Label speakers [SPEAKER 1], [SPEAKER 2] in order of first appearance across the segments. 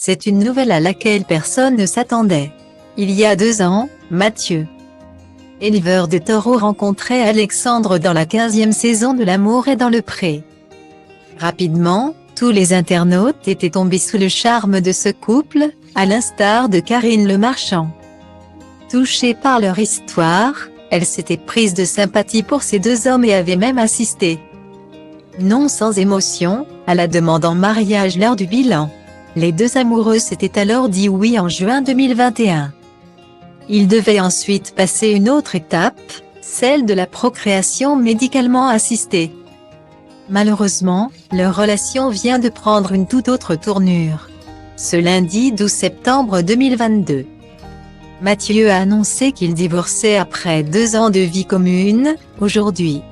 [SPEAKER 1] C'est une nouvelle à laquelle personne ne s'attendait. Il y a 2 ans, Mathieu, éleveur de taureaux, rencontrait Alexandre dans la 15e saison de L'amour est dans le pré. Rapidement, tous les internautes étaient tombés sous le charme de ce couple, à l'instar de Karine Le Marchand. Touchée par leur histoire, elle s'était prise de sympathie pour ces 2 hommes et avait même assisté, non sans émotion, à la demande en mariage lors du bilan. Les 2 amoureux s'étaient alors dit oui en juin 2021. Ils devaient ensuite passer une autre étape, celle de la procréation médicalement assistée. Malheureusement, leur relation vient de prendre une toute autre tournure. Ce lundi 12 septembre 2022. Mathieu a annoncé qu'il divorçait après 2 ans de vie commune. Aujourd'hui,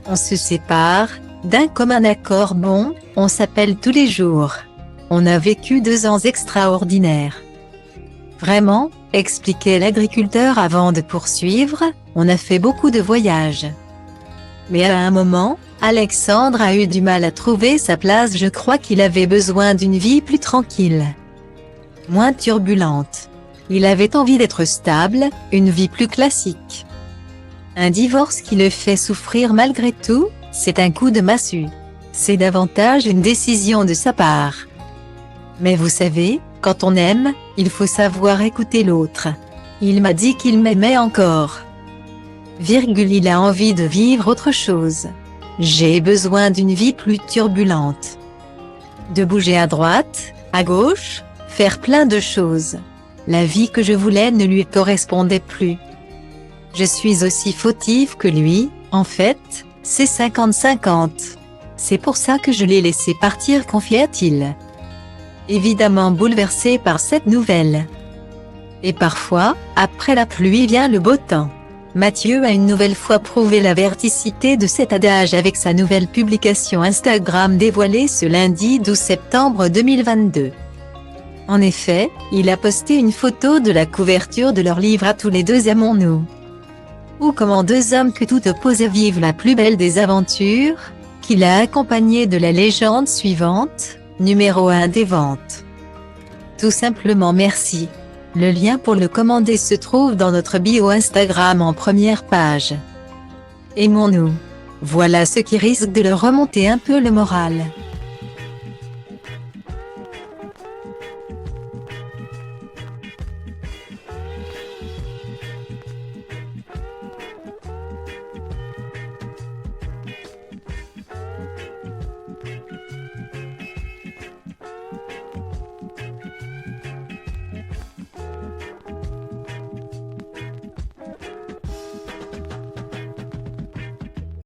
[SPEAKER 1] on se sépare, d'un commun accord. Bon, on s'appelle tous les jours. On a vécu 2 ans extraordinaires. Vraiment, expliquait l'agriculteur avant de poursuivre, on a fait beaucoup de voyages. Mais à un moment, Alexandre a eu du mal à trouver sa place. Je crois qu'il avait besoin d'une vie plus tranquille, moins turbulente. Il avait envie d'être stable, une vie plus classique. Un divorce qui le fait souffrir malgré tout, c'est un coup de massue. C'est davantage une décision de sa part. Mais vous savez, quand on aime, il faut savoir écouter l'autre. Il m'a dit qu'il m'aimait encore. Il a envie de vivre autre chose. J'ai besoin d'une vie plus turbulente. De bouger à droite, à gauche, faire plein de choses. La vie que je voulais ne lui correspondait plus. Je suis aussi fautive que lui, en fait, c'est 50-50. C'est pour ça que je l'ai laissé partir, confia-t-il. Évidemment bouleversé par cette nouvelle. Et parfois, après la pluie vient le beau temps. Mathieu a une nouvelle fois prouvé la véridicité de cet adage avec sa nouvelle publication Instagram dévoilée ce lundi 12 septembre 2022. En effet, il a posté une photo de la couverture de leur livre À tous les deux aimons-nous. Ou comment 2 hommes que tout opposait vivent la plus belle des aventures, qu'il a accompagné de la légende suivante, numéro 1 des ventes. Tout simplement merci. Le lien pour le commander se trouve dans notre bio Instagram en première page. Aimons-nous. Voilà ce qui risque de leur remonter un peu le moral.